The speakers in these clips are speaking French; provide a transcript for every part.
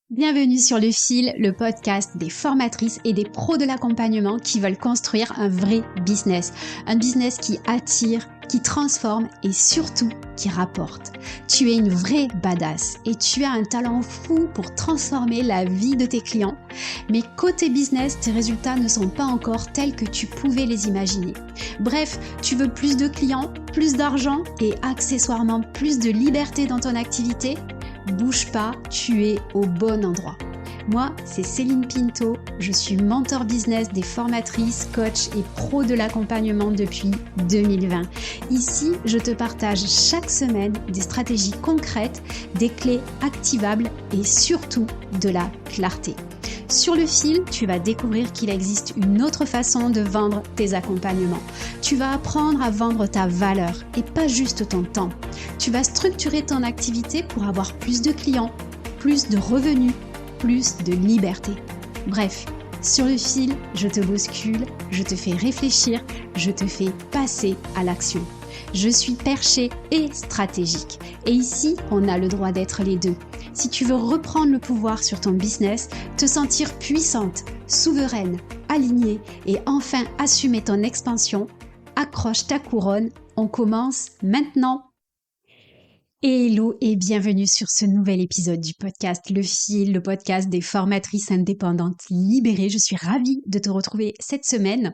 Bienvenue sur Le Fil, le podcast des formatrices et des pros de l'accompagnement qui veulent construire un vrai business. Un business qui attire, qui transforme et surtout qui rapporte. Tu es une vraie badass et tu as un talent fou pour transformer la vie de tes clients. Mais côté business, tes résultats ne sont pas encore tels que tu pouvais les imaginer. Bref, tu veux plus de clients, plus d'argent et accessoirement plus de liberté dans ton activité ? Bouge pas, tu es au bon endroit. Moi, c'est Céline Pinto, je suis mentor business des formatrices, coachs et pros de l'accompagnement depuis 2020. Ici, je te partage chaque semaine des stratégies concrètes, des clés activables et surtout de la clarté. Sur Le Fil, tu vas découvrir qu'il existe une autre façon de vendre tes accompagnements. Tu vas apprendre à vendre ta valeur et pas juste ton temps. Tu vas structurer ton activité pour avoir plus de clients, plus de revenus, plus de liberté. Bref, sur Le Fil, je te bouscule, je te fais réfléchir, je te fais passer à l'action. Je suis perchée et stratégique. Et ici, on a le droit d'être les deux. Si tu veux reprendre le pouvoir sur ton business, te sentir puissante, souveraine, alignée et enfin assumer ton expansion, accroche ta couronne, on commence maintenant. Hello et bienvenue sur ce nouvel épisode du podcast Le Fil, le podcast des formatrices indépendantes libérées. Je suis ravie de te retrouver cette semaine.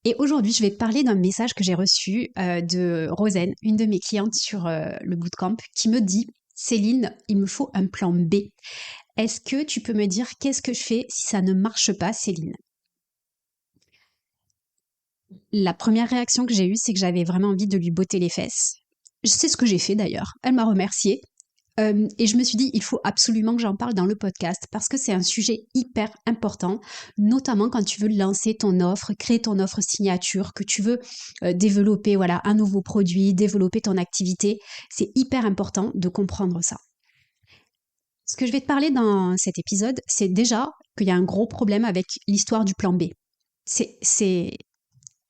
Et aujourd'hui, je vais te parler d'un message que j'ai reçu de Rosen, une de mes clientes sur le bootcamp, qui me dit « Céline, il me faut un plan B. Est-ce que tu peux me dire qu'est-ce que je fais si ça ne marche pas, Céline ?» La première réaction que j'ai eue, c'est que j'avais vraiment envie de lui botter les fesses. C'est ce que j'ai fait d'ailleurs. Elle m'a remerciée. Et je me suis dit, il faut absolument que j'en parle dans le podcast parce que c'est un sujet hyper important, notamment quand tu veux lancer ton offre, créer ton offre signature, que tu veux développer un nouveau produit, développer ton activité. C'est hyper important de comprendre ça. Ce que je vais te parler dans cet épisode, c'est déjà qu'il y a un gros problème avec l'histoire du plan B. C'est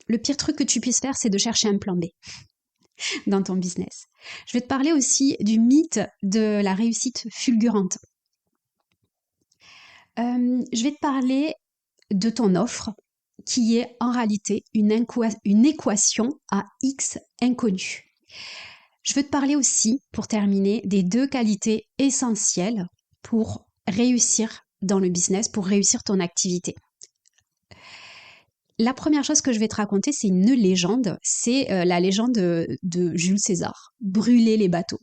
le pire truc que tu puisses faire, c'est de chercher un plan B dans ton business. Je vais te parler aussi du mythe de la réussite fulgurante. Je vais te parler de ton offre qui est en réalité une équation à X inconnu. Je veux te parler aussi, pour terminer, des 2 qualités essentielles pour réussir dans le business, pour réussir ton activité. La première chose que je vais te raconter, c'est une légende, c'est la légende de Jules César, brûler les bateaux.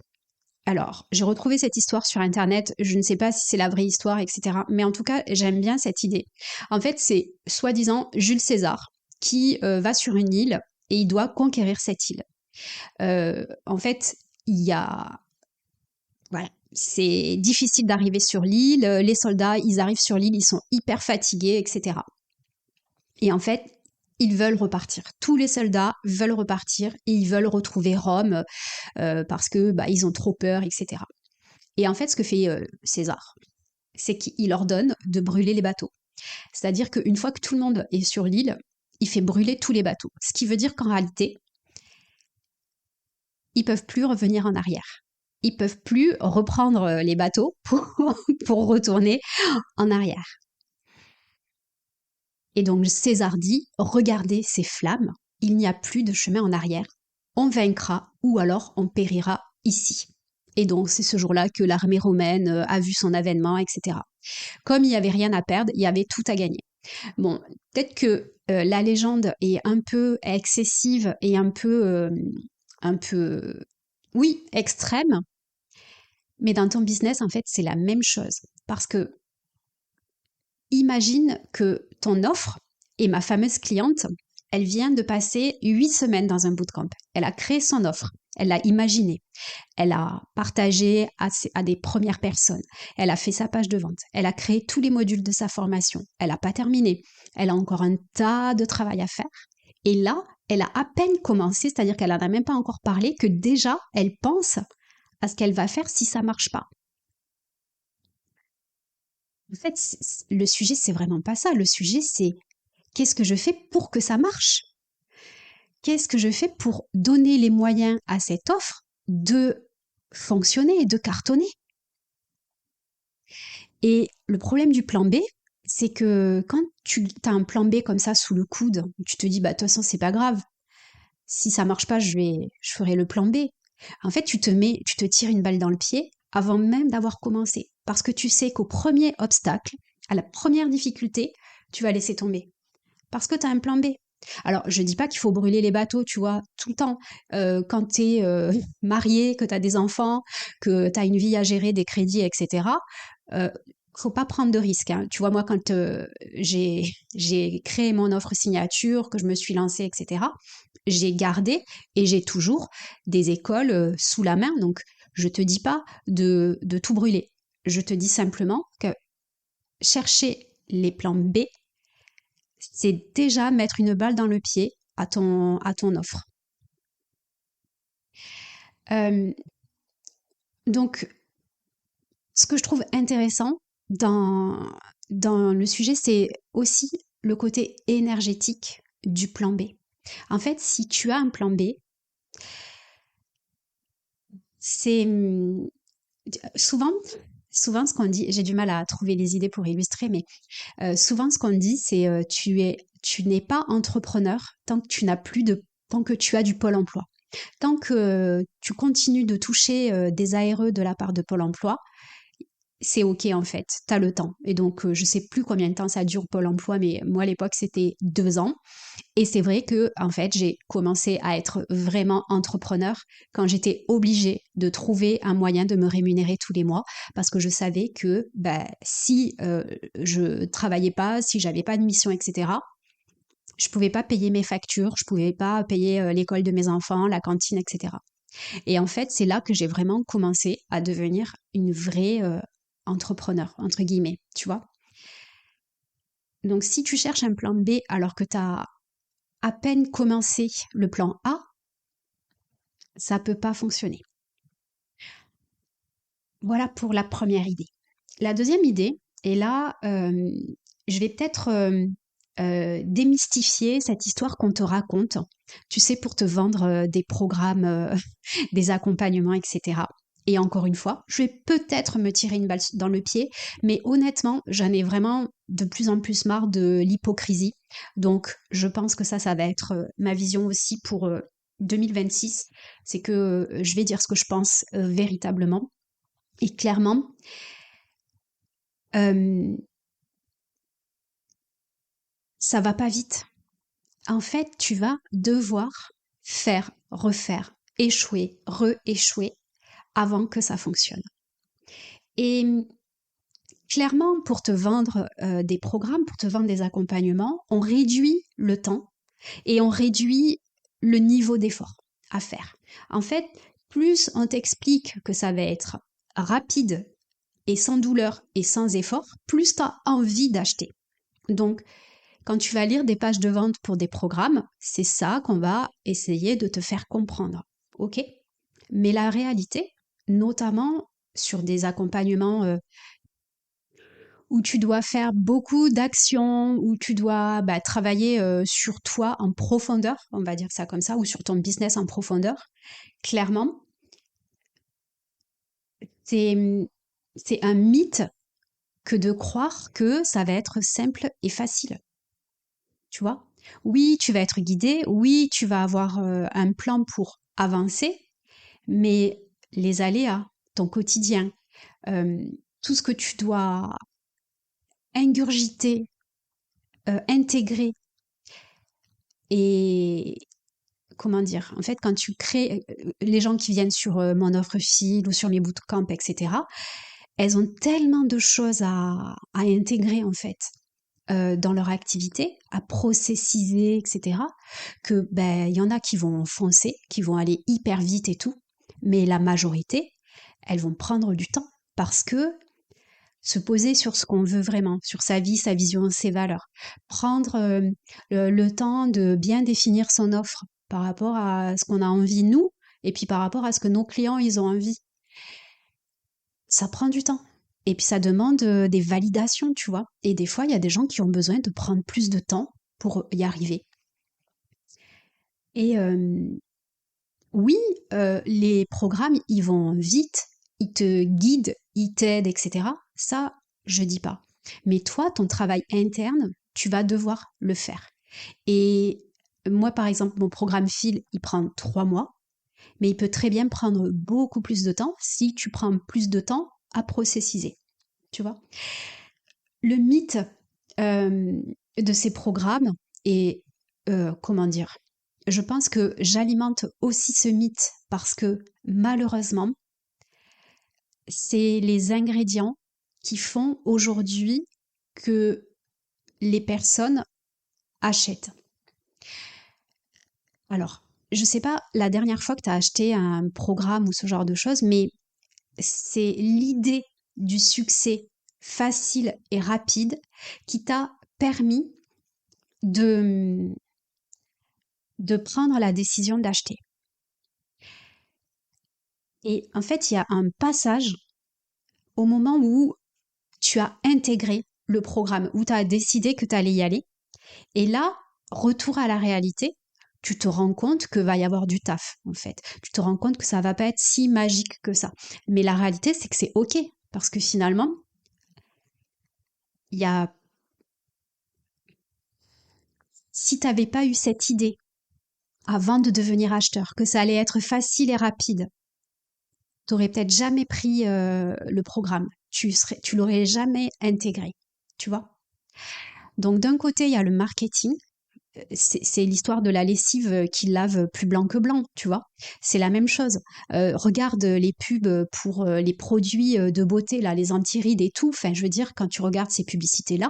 Alors, j'ai retrouvé cette histoire sur Internet, je ne sais pas si c'est la vraie histoire, etc. Mais en tout cas, j'aime bien cette idée. En fait, c'est soi-disant Jules César qui va sur une île et il doit conquérir cette île. En fait, il y a... Voilà, c'est difficile d'arriver sur l'île, les soldats, ils arrivent sur l'île, ils sont hyper fatigués, etc. Et en fait, ils veulent repartir. Tous les soldats veulent repartir et ils veulent retrouver Rome parce que ils ont trop peur, etc. Et en fait, ce que fait César, c'est qu'il ordonne de brûler les bateaux. C'est-à-dire qu'une fois que tout le monde est sur l'île, il fait brûler tous les bateaux. Ce qui veut dire qu'en réalité, ils peuvent plus revenir en arrière. Ils peuvent plus reprendre les bateaux pour retourner en arrière. Et donc César dit, regardez ces flammes, il n'y a plus de chemin en arrière. On vaincra ou alors on périra ici. Et donc c'est ce jour-là que l'armée romaine a vu son avènement, etc. Comme il n'y avait rien à perdre, il y avait tout à gagner. Bon, peut-être que la légende est un peu excessive et un peu, oui, extrême, mais dans ton business, en fait, c'est la même chose. Parce que imagine que ton offre, et ma fameuse cliente, elle vient de passer 8 semaines dans un bootcamp. Elle a créé son offre, elle l'a imaginée, elle a partagé à des premières personnes, elle a fait sa page de vente, elle a créé tous les modules de sa formation, elle n'a pas terminé, elle a encore un tas de travail à faire. Et là, elle a à peine commencé, c'est-à-dire qu'elle n'en a même pas encore parlé, que déjà, elle pense à ce qu'elle va faire si ça ne marche pas. En fait, le sujet, c'est vraiment pas ça. Le sujet, c'est qu'est-ce que je fais pour que ça marche? Qu'est-ce que je fais pour donner les moyens à cette offre de fonctionner et de cartonner? Et le problème du plan B, c'est que quand tu as un plan B comme ça sous le coude, tu te dis, bah, de toute façon, c'est pas grave. Si ça marche pas, je ferai le plan B. En fait, tu te tires une balle dans le pied avant même d'avoir commencé. Parce que tu sais qu'au premier obstacle, à la première difficulté, tu vas laisser tomber. Parce que tu as un plan B. Alors, je dis pas qu'il faut brûler les bateaux, tu vois, tout le temps. Quand tu es marié, que tu as des enfants, que tu as une vie à gérer, des crédits, etc., faut pas prendre de risques, hein. Tu vois, moi, quand j'ai créé mon offre signature, que je me suis lancée, etc., j'ai gardé et j'ai toujours des écoles sous la main. Donc, je te dis pas de tout brûler. Je te dis simplement que chercher les plans B, c'est déjà mettre une balle dans le pied à ton offre. Euh, donc, ce que je trouve intéressant dans le sujet, c'est aussi le côté énergétique du plan B. En fait, si tu as un plan B, c'est souvent, souvent ce qu'on dit, j'ai du mal à trouver les idées pour illustrer, mais souvent ce qu'on dit, c'est tu n'es pas entrepreneur tant que tu as du Pôle emploi. Tant que tu continues de toucher des ARE de la part de Pôle emploi, c'est OK en fait, tu as le temps. Et donc, je sais plus combien de temps ça dure Pôle emploi, mais moi à l'époque c'était 2 ans. Et c'est vrai que en fait, j'ai commencé à être vraiment entrepreneur quand j'étais obligée de trouver un moyen de me rémunérer tous les mois parce que je savais que bah, si je travaillais pas, si j'avais pas de mission, etc., je pouvais pas payer mes factures, je pouvais pas payer l'école de mes enfants, la cantine, etc. Et en fait, c'est là que j'ai vraiment commencé à devenir une vraie entrepreneur, entre guillemets, tu vois. Donc, si tu cherches un plan B alors que tu as à peine commencé le plan A, ça peut pas fonctionner. Voilà pour la première idée. La deuxième idée, et là, je vais peut-être démystifier cette histoire qu'on te raconte, tu sais, pour te vendre des programmes, des accompagnements, etc. Et encore une fois, je vais peut-être me tirer une balle dans le pied, mais honnêtement, j'en ai vraiment de plus en plus marre de l'hypocrisie. Donc, je pense que ça va être ma vision aussi pour 2026. C'est que je vais dire ce que je pense véritablement. Et clairement, euh, ça va pas vite. En fait, tu vas devoir faire, refaire, échouer, re-échouer avant que ça fonctionne. Et clairement, pour te vendre des programmes, pour te vendre des accompagnements, on réduit le temps et on réduit le niveau d'effort à faire. En fait, plus on t'explique que ça va être rapide et sans douleur et sans effort, plus tu as envie d'acheter. Donc, quand tu vas lire des pages de vente pour des programmes, c'est ça qu'on va essayer de te faire comprendre. OK? Mais la réalité, notamment sur des accompagnements où tu dois faire beaucoup d'actions, où tu dois travailler sur toi en profondeur, on va dire ça comme ça, ou sur ton business en profondeur, clairement, c'est, c'est un mythe que de croire que ça va être simple et facile. Tu vois? Oui, tu vas être guidé, oui, tu vas avoir un plan pour avancer, mais les aléas, ton quotidien, euh, tout ce que tu dois ingurgiter, intégrer et comment dire, en fait, quand tu crées, les gens qui viennent sur mon offre fil ou sur mes bootcamps, etc., elles ont tellement de choses à intégrer, en fait, dans leur activité, à processiser, etc., que ben il y en a qui vont foncer, qui vont aller hyper vite et tout, mais la majorité, elles vont prendre du temps parce que se poser sur ce qu'on veut vraiment, sur sa vie, sa vision, ses valeurs, prendre le temps de bien définir son offre par rapport à ce qu'on a envie nous et puis par rapport à ce que nos clients ils ont envie. Ça prend du temps. Et puis ça demande des validations, tu vois. Et des fois, il y a des gens qui ont besoin de prendre plus de temps pour y arriver. Et oui, les programmes, ils vont vite, ils te guident, ils t'aident, etc. Ça, je dis pas. Mais toi, ton travail interne, tu vas devoir le faire. Et moi, par exemple, mon programme Fil, il prend 3 mois, mais il peut très bien prendre beaucoup plus de temps si tu prends plus de temps à processiser. Tu vois? Le mythe de ces programmes et comment dire? Je pense que j'alimente aussi ce mythe parce que malheureusement, c'est les ingrédients qui font aujourd'hui que les personnes achètent. Alors, je ne sais pas la dernière fois que tu as acheté un programme ou ce genre de choses, mais c'est l'idée du succès facile et rapide qui t'a permis de, de prendre la décision d'acheter. Et en fait, il y a un passage au moment où tu as intégré le programme, où tu as décidé que tu allais y aller. Et là, retour à la réalité, tu te rends compte que va y avoir du taf, en fait. Tu te rends compte que ça va pas être si magique que ça. Mais la réalité, c'est que c'est OK. Parce que finalement, il y a... si tu n'avais pas eu cette idée avant de devenir acheteur, que ça allait être facile et rapide, tu n'aurais peut-être jamais pris le programme. Tu l'aurais jamais intégré. Tu vois? Donc d'un côté, il y a le marketing. C'est l'histoire de la lessive qui lave plus blanc que blanc, tu vois. C'est la même chose. Regarde les pubs pour les produits de beauté, là, les anti-rides et tout. Enfin, je veux dire, quand tu regardes ces publicités-là,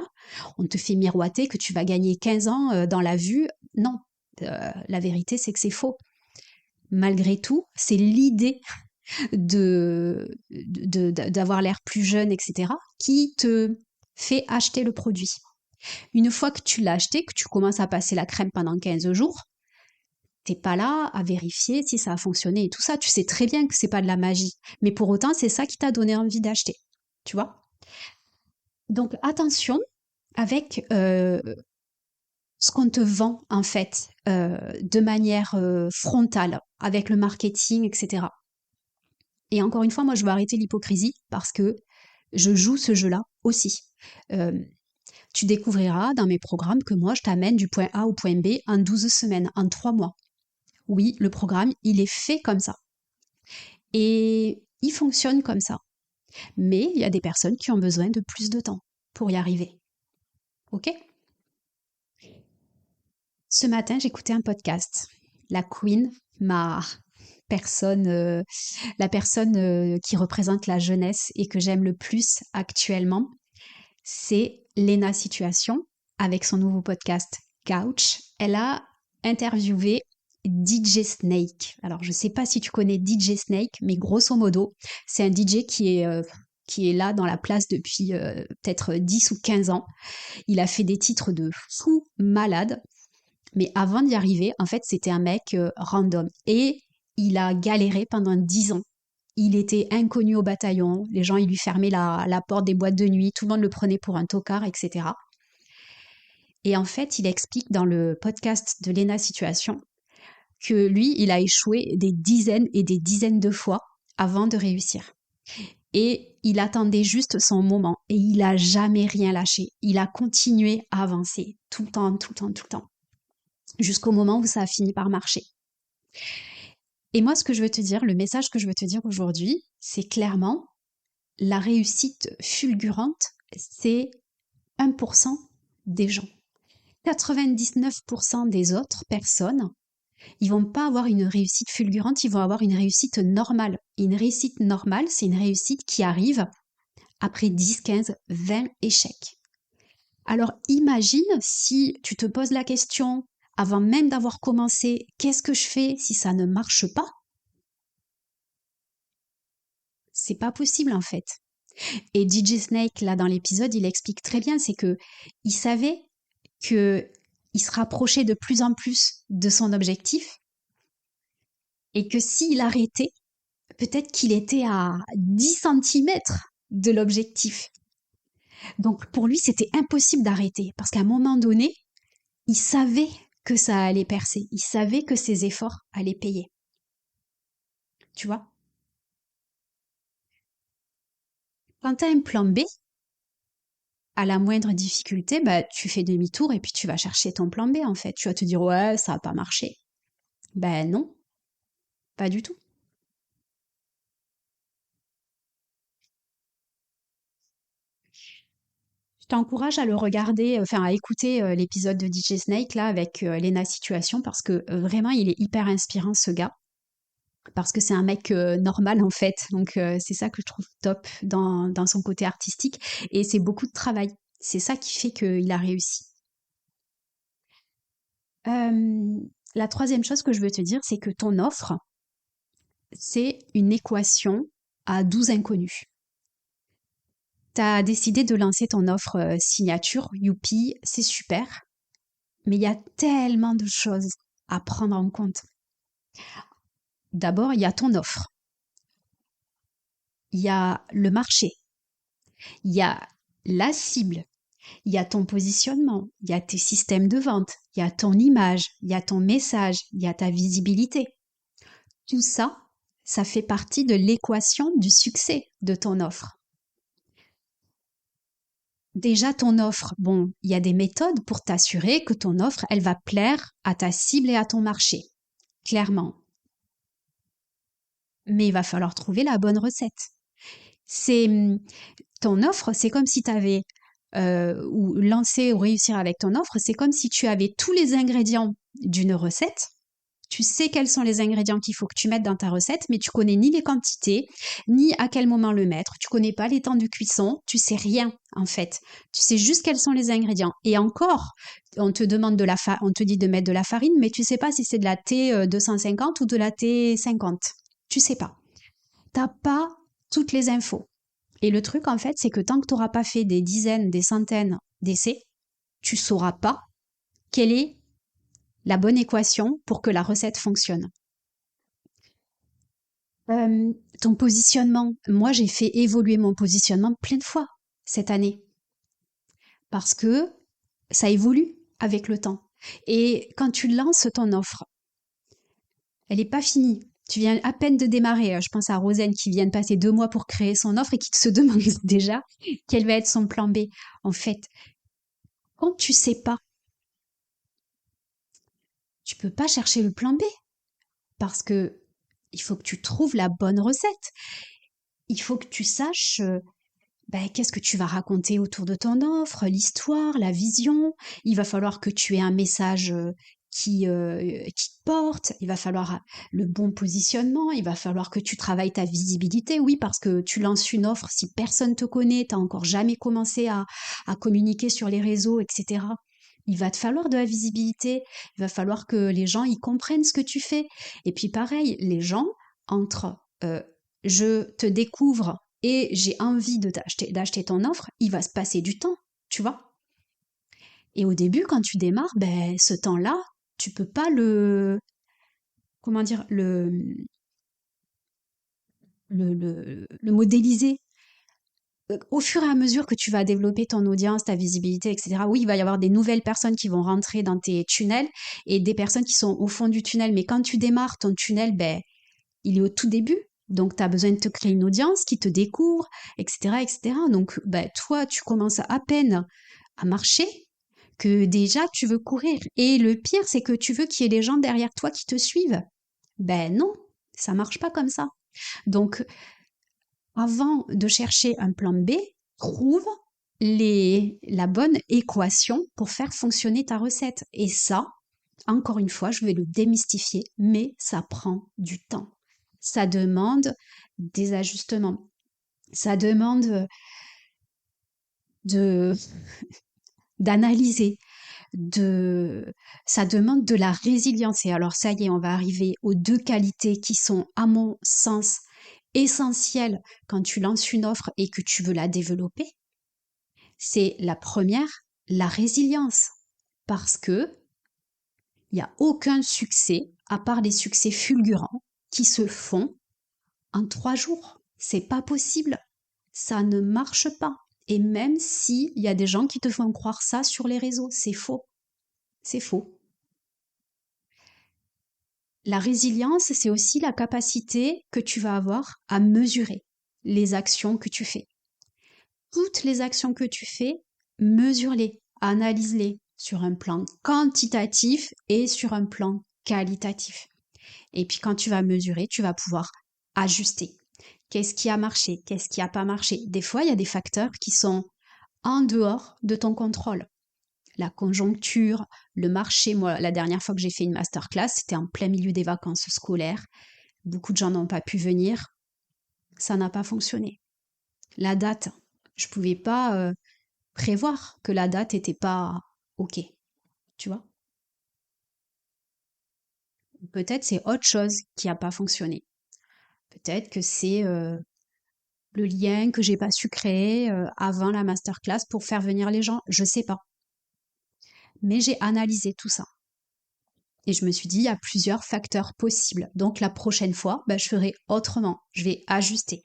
on te fait miroiter que tu vas gagner 15 ans dans la vue. Non, la vérité, c'est que c'est faux. Malgré tout, c'est l'idée d'avoir l'air plus jeune, etc., qui te fait acheter le produit. Une fois que tu l'as acheté, que tu commences à passer la crème pendant 15 jours, t'es pas là à vérifier si ça a fonctionné et tout ça. Tu sais très bien que c'est pas de la magie. Mais pour autant, c'est ça qui t'a donné envie d'acheter. Tu vois? Donc attention avec ce qu'on te vend en fait de manière frontale avec le marketing, etc. Et encore une fois, moi je veux arrêter l'hypocrisie parce que je joue ce jeu-là aussi. Euh, Tu découvriras dans mes programmes que moi, je t'amène du point A au point B en 12 semaines, en 3 mois. Oui, le programme, il est fait comme ça. Et il fonctionne comme ça. Mais il y a des personnes qui ont besoin de plus de temps pour y arriver. OK? Ce matin, j'écoutais un podcast. La Queen, personne, euh, la personne qui représente la jeunesse et que j'aime le plus actuellement, c'est Lena Situation avec son nouveau podcast Couch. Elle a interviewé DJ Snake. Alors, je ne sais pas si tu connais DJ Snake, mais grosso modo, c'est un DJ qui est là dans la place depuis peut-être 10 ou 15 ans. Il a fait des titres de fou malade, mais avant d'y arriver, en fait, c'était un mec random. Et il a galéré pendant 10 ans. Il était inconnu au bataillon, les gens ils lui fermaient la porte des boîtes de nuit, tout le monde le prenait pour un tocard, etc. Et en fait, il explique dans le podcast de Lena Situation que lui, il a échoué des dizaines et des dizaines de fois avant de réussir. Et il attendait juste son moment et il a jamais rien lâché. Il a continué à avancer tout le temps, tout le temps, tout le temps, jusqu'au moment où ça a fini par marcher. Et moi, ce que je veux te dire, le message que je veux te dire aujourd'hui, c'est clairement la réussite fulgurante, c'est 1% des gens. 99% des autres personnes, ils vont pas avoir une réussite fulgurante, ils vont avoir une réussite normale. Et une réussite normale, c'est une réussite qui arrive après 10, 15, 20 échecs. Alors imagine si tu te poses la question avant même d'avoir commencé, qu'est-ce que je fais si ça ne marche pas? C'est pas possible en fait. Et DJ Snake, là dans l'épisode, il explique très bien, c'est que il savait que il se rapprochait de plus en plus de son objectif et que s'il arrêtait, peut-être qu'il était à 10 centimètres de l'objectif. Donc pour lui, c'était impossible d'arrêter parce qu'à un moment donné, il savait que ça allait percer, il savait que ses efforts allaient payer. Tu vois? Quand tu as un plan B, à la moindre difficulté, bah, tu fais demi-tour et puis tu vas chercher ton plan B en fait. Tu vas te dire ouais, ça n'a pas marché. Ben non, pas du tout. Je t'encourage à le regarder, enfin à écouter l'épisode de DJ Snake là avec Lena Situation parce que vraiment il est hyper inspirant ce gars. Parce que c'est un mec normal en fait, donc c'est ça que je trouve top dans son côté artistique et c'est beaucoup de travail. C'est ça qui fait qu'il a réussi. Euh, la troisième chose que je veux te dire, c'est que ton offre, c'est une équation à 12 inconnus. Tu as décidé de lancer ton offre signature, youpi, c'est super, mais il y a tellement de choses à prendre en compte. D'abord, il y a ton offre, il y a le marché, il y a la cible, il y a ton positionnement, il y a tes systèmes de vente, il y a ton image, il y a ton message, il y a ta visibilité. Tout ça, ça fait partie de l'équation du succès de ton offre. Déjà, ton offre, bon, il y a des méthodes pour t'assurer que ton offre, elle va plaire à ta cible et à ton marché, clairement. Mais il va falloir trouver la bonne recette. C'est ton offre, c'est comme si tu avais ou lancer ou réussir avec ton offre, c'est comme si tu avais tous les ingrédients d'une recette. Tu sais quels sont les ingrédients qu'il faut que tu mettes dans ta recette, mais tu connais ni les quantités, ni à quel moment le mettre. Tu connais pas les temps de cuisson, tu sais rien en fait. Tu sais juste quels sont les ingrédients. Et encore, on te demande on te dit de mettre de la farine, mais tu sais pas si c'est de la T 250 ou de la T 50. Tu sais pas. T'as pas toutes les infos. Et le truc, en fait, c'est que tant que tu n'auras pas fait des dizaines, des centaines d'essais, tu sauras pas quelle est la bonne équation pour que la recette fonctionne. Ton positionnement, moi j'ai fait évoluer mon positionnement plein de fois cette année parce que ça évolue avec le temps. Et quand tu lances ton offre, elle n'est pas finie. Tu viens à peine de démarrer. Je pense à Rosen qui vient de passer 2 mois pour créer son offre et qui se demande déjà quel va être son plan B. En fait, quand tu sais pas, tu peux pas chercher le plan B parce que il faut que tu trouves la bonne recette. Il faut que tu saches ben, qu'est-ce que tu vas raconter autour de ton offre, l'histoire, la vision. Il va falloir que tu aies un message qui te porte. Il va falloir le bon positionnement. Il va falloir que tu travailles ta visibilité. Oui, parce que tu lances une offre, si personne te connaît, tu n'as encore jamais commencé à communiquer sur les réseaux, etc. Il va te falloir de la visibilité. Il va falloir que les gens y comprennent ce que tu fais. Et puis pareil, les gens, entre je te découvre et j'ai envie d'acheter ton offre, il va se passer du temps, tu vois. Et au début, quand tu démarres, ben, ce temps-là, tu peux pas comment dire, le modéliser. Au fur et à mesure que tu vas développer ton audience, ta visibilité, etc., oui, il va y avoir des nouvelles personnes qui vont rentrer dans tes tunnels et des personnes qui sont au fond du tunnel. Mais quand tu démarres, ton tunnel, ben, il est au tout début. Donc, tu as besoin de te créer une audience qui te découvre, etc., etc. Donc, ben, toi, tu commences à peine à marcher que déjà tu veux courir. Et le pire, c'est que tu veux qu'il y ait des gens derrière toi qui te suivent. Ben non, ça marche pas comme ça. Donc, avant de chercher un plan B, trouve la bonne équation pour faire fonctionner ta recette. Et ça, encore une fois, je vais le démystifier, mais ça prend du temps. Ça demande des ajustements. Ça demande de d'analyser, ça demande de la résilience. Et alors ça y est, on va arriver aux 2 qualités qui sont, à mon sens, essentielles quand tu lances une offre et que tu veux la développer. C'est la première, la résilience. Parce que il n'y a aucun succès, à part des succès fulgurants, qui se font en 3 jours. C'est pas possible. Ça ne marche pas. Et même s'il y a des gens qui te font croire ça sur les réseaux, c'est faux. C'est faux. La résilience, c'est aussi la capacité que tu vas avoir à mesurer les actions que tu fais. Toutes les actions que tu fais, mesure-les, analyse-les sur un plan quantitatif et sur un plan qualitatif. Et puis quand tu vas mesurer, tu vas pouvoir ajuster. Qu'est-ce qui a marché? Qu'est-ce qui n'a pas marché? Des fois, il y a des facteurs qui sont en dehors de ton contrôle. La conjoncture, le marché. Moi, la dernière fois que j'ai fait une masterclass, c'était en plein milieu des vacances scolaires. Beaucoup de gens n'ont pas pu venir. Ça n'a pas fonctionné. La date, je pouvais pas prévoir que la date n'était pas OK. Tu vois? Peut-être c'est autre chose qui n'a pas fonctionné. Peut-être que c'est le lien que j'ai pas su créer avant la masterclass pour faire venir les gens. Je sais pas. Mais j'ai analysé tout ça. Et je me suis dit, il y a plusieurs facteurs possibles. Donc la prochaine fois, je ferai autrement. Je vais ajuster.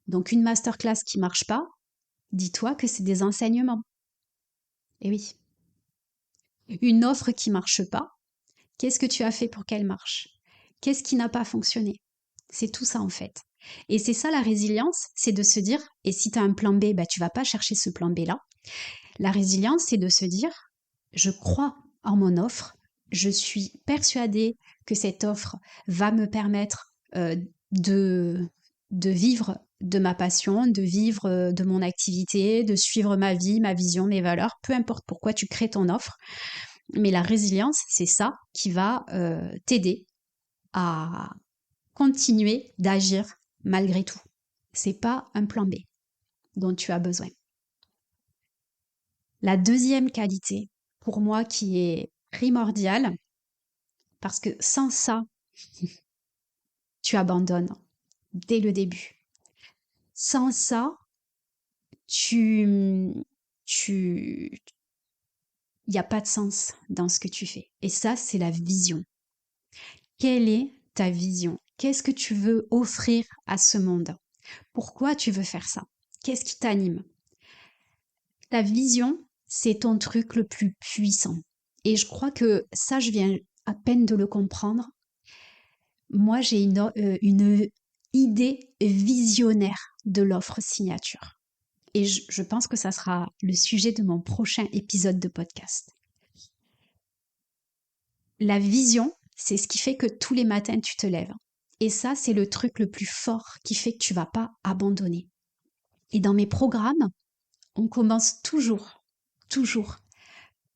Donc une masterclass qui marche pas, dis-toi que c'est des enseignements. Et oui. Une offre qui marche pas, qu'est-ce que tu as fait pour qu'elle marche? Qu'est-ce qui n'a pas fonctionné? C'est tout ça en fait. Et c'est ça la résilience, c'est de se dire, et si tu as un plan B, tu vas pas chercher ce plan B là. La résilience, c'est de se dire, je crois en mon offre, je suis persuadée que cette offre va me permettre de vivre de ma passion, de vivre de mon activité, de suivre ma vie, ma vision, mes valeurs, peu importe pourquoi tu crées ton offre. Mais la résilience, c'est ça qui va t'aider à continuer d'agir malgré tout. C'est pas un plan B dont tu as besoin. La deuxième qualité, pour moi, qui est primordiale, parce que sans ça, tu abandonnes dès le début. Sans ça, il n'y a pas de sens dans ce que tu fais. Et ça, c'est la vision. Quelle est ta vision? Qu'est-ce que tu veux offrir à ce monde? Pourquoi tu veux faire ça? Qu'est-ce qui t'anime? Ta vision, c'est ton truc le plus puissant. Et je crois que ça, je viens à peine de le comprendre. Moi, j'ai une idée visionnaire de l'offre signature. Et je pense que ça sera le sujet de mon prochain épisode de podcast. La vision, c'est ce qui fait que tous les matins, tu te lèves. Et ça, c'est le truc le plus fort qui fait que tu vas pas abandonner. Et dans mes programmes, on commence toujours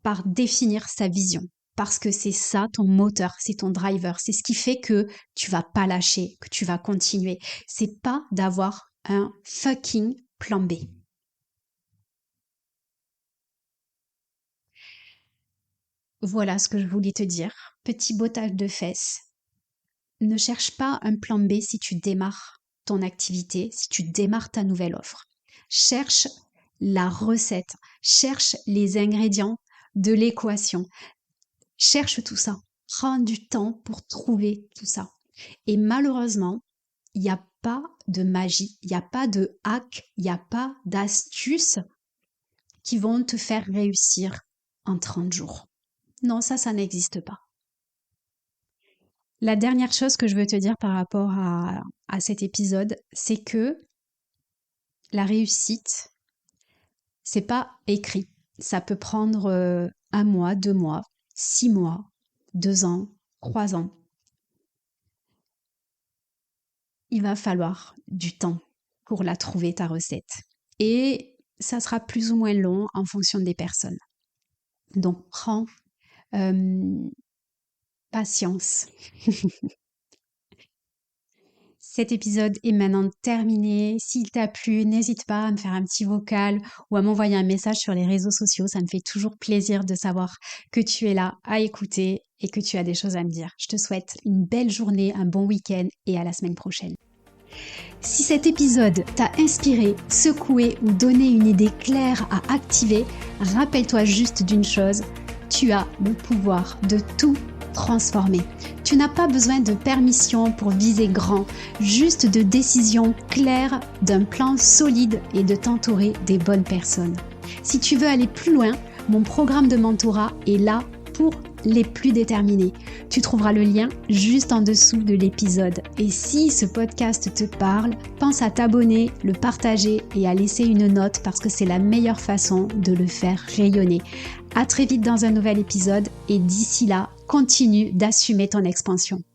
par définir sa vision. Parce que c'est ça ton moteur, c'est ton driver, c'est ce qui fait que tu vas pas lâcher, que tu vas continuer. C'est pas d'avoir un fucking plan B. Voilà ce que je voulais te dire. Petit bottage de fesses. Ne cherche pas un plan B si tu démarres ton activité, si tu démarres ta nouvelle offre. Cherche la recette, cherche les ingrédients de l'équation. Cherche tout ça. Prends du temps pour trouver tout ça. Et malheureusement, il n'y a pas de magie, il n'y a pas de hack, il n'y a pas d'astuces qui vont te faire réussir en 30 jours. Non, ça n'existe pas. La dernière chose que je veux te dire par rapport à cet épisode, c'est que la réussite, c'est pas écrit. Ça peut prendre 1 mois, 2 mois, 6 mois, 2 ans, 3 ans. Il va falloir du temps pour la trouver, ta recette. Et ça sera plus ou moins long en fonction des personnes. Donc, prends patience. Cet épisode est maintenant terminé. S'il t'a plu, n'hésite pas à me faire un petit vocal ou à m'envoyer un message sur les réseaux sociaux. Ça me fait toujours plaisir de savoir que tu es là à écouter et que tu as des choses à me dire. Je te souhaite une belle journée, un bon week-end et à la semaine prochaine. Si cet épisode t'a inspiré, secoué ou donné une idée claire à activer, rappelle-toi juste d'une chose, tu as le pouvoir de tout transformer. Tu n'as pas besoin de permission pour viser grand, juste de décisions claires, d'un plan solide et de t'entourer des bonnes personnes. Si tu veux aller plus loin, mon programme de mentorat est là pour les plus déterminés. Tu trouveras le lien juste en dessous de l'épisode. Et si ce podcast te parle, pense à t'abonner, le partager et à laisser une note parce que c'est la meilleure façon de le faire rayonner. À très vite dans un nouvel épisode et d'ici là, continue d'assumer ton expansion.